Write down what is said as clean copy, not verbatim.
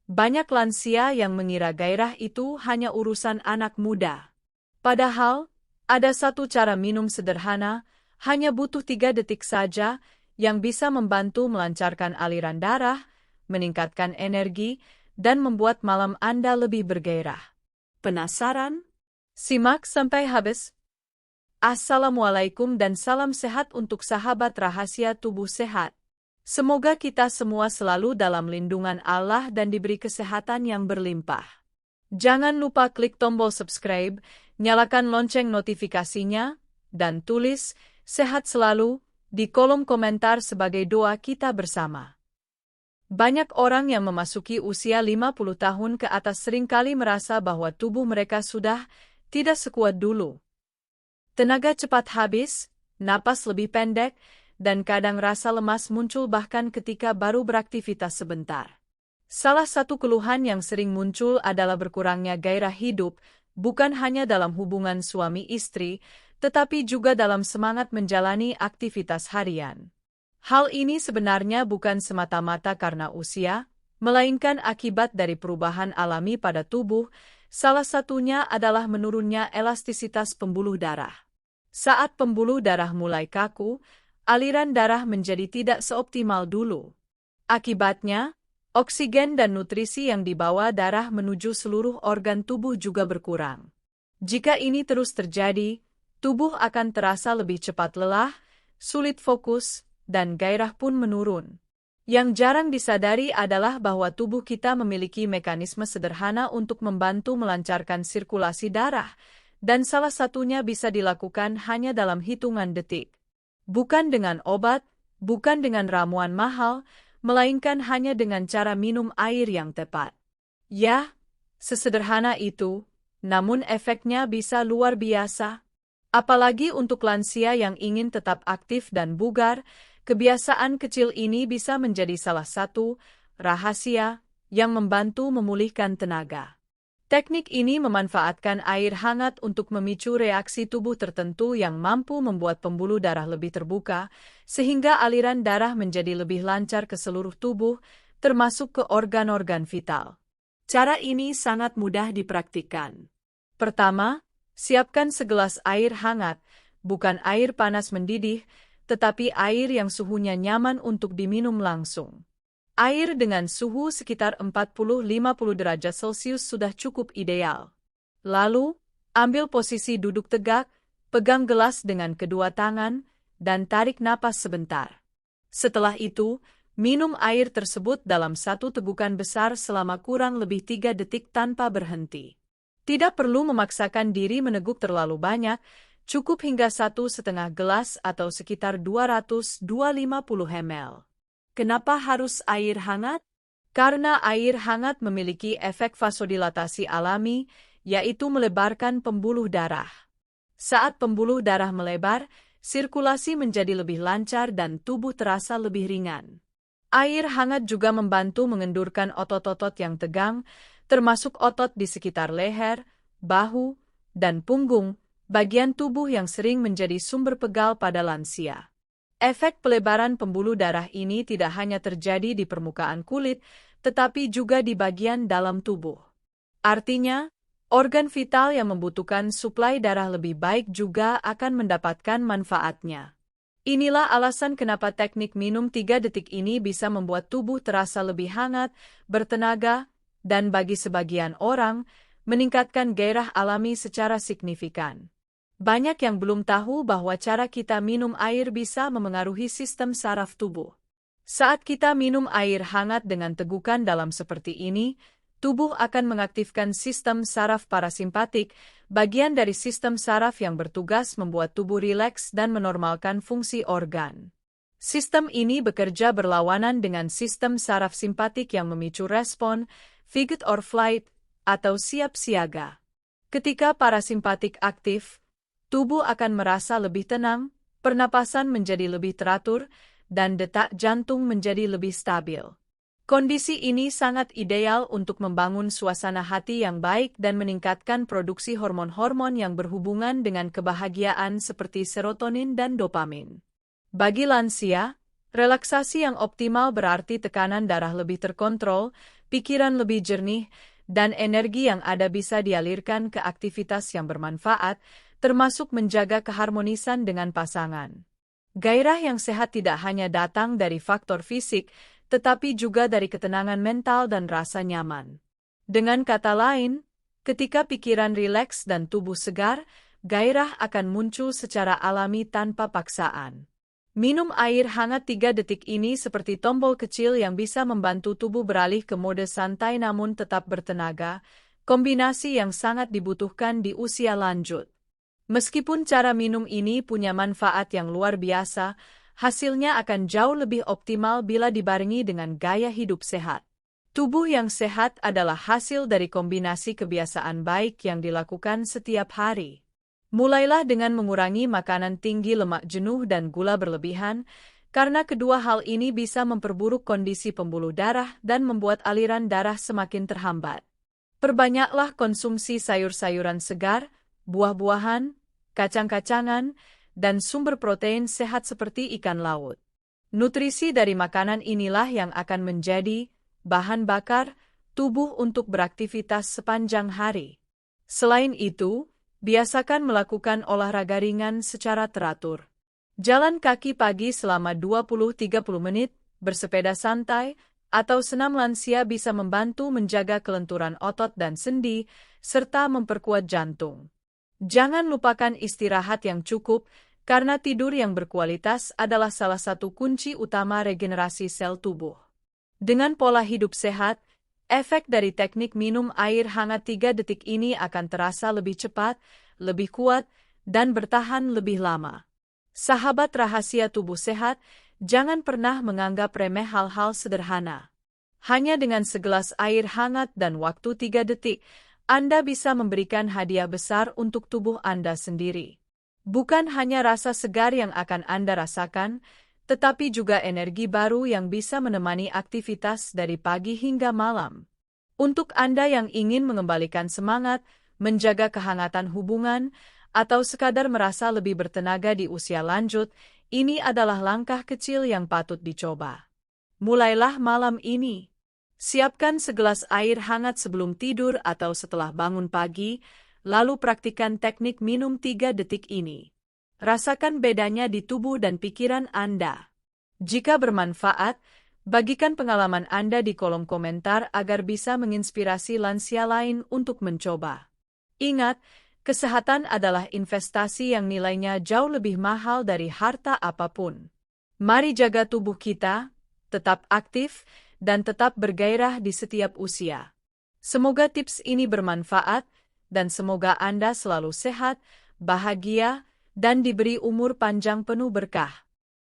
Banyak lansia yang mengira gairah itu hanya urusan anak muda. Padahal, ada satu cara minum sederhana, hanya butuh 3 detik saja, yang bisa membantu melancarkan aliran darah, meningkatkan energi, dan membuat malam Anda lebih bergairah. Penasaran? Simak sampai habis. Assalamualaikum dan salam sehat untuk sahabat rahasia tubuh sehat. Semoga kita semua selalu dalam lindungan Allah dan diberi kesehatan yang berlimpah. Jangan lupa klik tombol subscribe, nyalakan lonceng notifikasinya, dan tulis "sehat selalu" di kolom komentar sebagai doa kita bersama. Banyak orang yang memasuki usia 50 tahun ke atas seringkali merasa bahwa tubuh mereka sudah tidak sekuat dulu. Tenaga cepat habis, napas lebih pendek, dan kadang rasa lemas muncul bahkan ketika baru beraktivitas sebentar. Salah satu keluhan yang sering muncul adalah berkurangnya gairah hidup, bukan hanya dalam hubungan suami istri, tetapi juga dalam semangat menjalani aktivitas harian. Hal ini sebenarnya bukan semata-mata karena usia, melainkan akibat dari perubahan alami pada tubuh, salah satunya adalah menurunnya elastisitas pembuluh darah. Saat pembuluh darah mulai kaku, aliran darah menjadi tidak seoptimal dulu. Akibatnya, oksigen dan nutrisi yang dibawa darah menuju seluruh organ tubuh juga berkurang. Jika ini terus terjadi, tubuh akan terasa lebih cepat lelah, sulit fokus, dan gairah pun menurun. Yang jarang disadari adalah bahwa tubuh kita memiliki mekanisme sederhana untuk membantu melancarkan sirkulasi darah, dan salah satunya bisa dilakukan hanya dalam hitungan detik. Bukan dengan obat, bukan dengan ramuan mahal, melainkan hanya dengan cara minum air yang tepat. Ya, sesederhana itu, namun efeknya bisa luar biasa. Apalagi untuk lansia yang ingin tetap aktif dan bugar, kebiasaan kecil ini bisa menjadi salah satu rahasia yang membantu memulihkan tenaga. Teknik ini memanfaatkan air hangat untuk memicu reaksi tubuh tertentu yang mampu membuat pembuluh darah lebih terbuka, sehingga aliran darah menjadi lebih lancar ke seluruh tubuh, termasuk ke organ-organ vital. Cara ini sangat mudah dipraktikkan. Pertama, siapkan segelas air hangat, bukan air panas mendidih, tetapi air yang suhunya nyaman untuk diminum langsung. Air dengan suhu sekitar 40-50 derajat Celcius sudah cukup ideal. Lalu, ambil posisi duduk tegak, pegang gelas dengan kedua tangan, dan tarik napas sebentar. Setelah itu, minum air tersebut dalam satu tegukan besar selama kurang lebih 3 detik tanpa berhenti. Tidak perlu memaksakan diri meneguk terlalu banyak, cukup hingga 1,5 gelas atau sekitar 200-250 ml. Kenapa harus air hangat? Karena air hangat memiliki efek vasodilatasi alami, yaitu melebarkan pembuluh darah. Saat pembuluh darah melebar, sirkulasi menjadi lebih lancar dan tubuh terasa lebih ringan. Air hangat juga membantu mengendurkan otot-otot yang tegang, termasuk otot di sekitar leher, bahu, dan punggung, bagian tubuh yang sering menjadi sumber pegal pada lansia. Efek pelebaran pembuluh darah ini tidak hanya terjadi di permukaan kulit, tetapi juga di bagian dalam tubuh. Artinya, organ vital yang membutuhkan suplai darah lebih baik juga akan mendapatkan manfaatnya. Inilah alasan kenapa teknik minum 3 detik ini bisa membuat tubuh terasa lebih hangat, bertenaga, dan bagi sebagian orang, meningkatkan gairah alami secara signifikan. Banyak yang belum tahu bahwa cara kita minum air bisa memengaruhi sistem saraf tubuh. Saat kita minum air hangat dengan tegukan dalam seperti ini, tubuh akan mengaktifkan sistem saraf parasimpatik, bagian dari sistem saraf yang bertugas membuat tubuh rileks dan menormalkan fungsi organ. Sistem ini bekerja berlawanan dengan sistem saraf simpatik yang memicu respon, fight or flight, atau siap siaga. Ketika parasimpatik aktif, tubuh akan merasa lebih tenang, pernapasan menjadi lebih teratur, dan detak jantung menjadi lebih stabil. Kondisi ini sangat ideal untuk membangun suasana hati yang baik dan meningkatkan produksi hormon-hormon yang berhubungan dengan kebahagiaan seperti serotonin dan dopamin. Bagi lansia, relaksasi yang optimal berarti tekanan darah lebih terkontrol, pikiran lebih jernih, dan energi yang ada bisa dialirkan ke aktivitas yang bermanfaat, termasuk menjaga keharmonisan dengan pasangan. Gairah yang sehat tidak hanya datang dari faktor fisik, tetapi juga dari ketenangan mental dan rasa nyaman. Dengan kata lain, ketika pikiran rileks dan tubuh segar, gairah akan muncul secara alami tanpa paksaan. Minum air hangat 3 detik ini seperti tombol kecil yang bisa membantu tubuh beralih ke mode santai namun tetap bertenaga, kombinasi yang sangat dibutuhkan di usia lanjut. Meskipun cara minum ini punya manfaat yang luar biasa, hasilnya akan jauh lebih optimal bila dibarengi dengan gaya hidup sehat. Tubuh yang sehat adalah hasil dari kombinasi kebiasaan baik yang dilakukan setiap hari. Mulailah dengan mengurangi makanan tinggi lemak jenuh dan gula berlebihan, karena kedua hal ini bisa memperburuk kondisi pembuluh darah dan membuat aliran darah semakin terhambat. Perbanyaklah konsumsi sayur-sayuran segar, buah-buahan, kacang-kacangan, dan sumber protein sehat seperti ikan laut. Nutrisi dari makanan inilah yang akan menjadi bahan bakar tubuh untuk beraktivitas sepanjang hari. Selain itu, biasakan melakukan olahraga ringan secara teratur. Jalan kaki pagi selama 20-30 menit, bersepeda santai, atau senam lansia bisa membantu menjaga kelenturan otot dan sendi, serta memperkuat jantung. Jangan lupakan istirahat yang cukup, karena tidur yang berkualitas adalah salah satu kunci utama regenerasi sel tubuh. Dengan pola hidup sehat, efek dari teknik minum air hangat 3 detik ini akan terasa lebih cepat, lebih kuat, dan bertahan lebih lama. Sahabat rahasia tubuh sehat, jangan pernah menganggap remeh hal-hal sederhana. Hanya dengan segelas air hangat dan waktu 3 detik, Anda bisa memberikan hadiah besar untuk tubuh Anda sendiri. Bukan hanya rasa segar yang akan Anda rasakan, tetapi juga energi baru yang bisa menemani aktivitas dari pagi hingga malam. Untuk Anda yang ingin mengembalikan semangat, menjaga kehangatan hubungan, atau sekadar merasa lebih bertenaga di usia lanjut, ini adalah langkah kecil yang patut dicoba. Mulailah malam ini. Siapkan segelas air hangat sebelum tidur atau setelah bangun pagi, lalu praktikkan teknik minum 3 detik ini. Rasakan bedanya di tubuh dan pikiran Anda. Jika bermanfaat, bagikan pengalaman Anda di kolom komentar agar bisa menginspirasi lansia lain untuk mencoba. Ingat, kesehatan adalah investasi yang nilainya jauh lebih mahal dari harta apapun. Mari jaga tubuh kita, tetap aktif, dan tetap bergairah di setiap usia. Semoga tips ini bermanfaat, dan semoga Anda selalu sehat, bahagia, dan diberi umur panjang penuh berkah.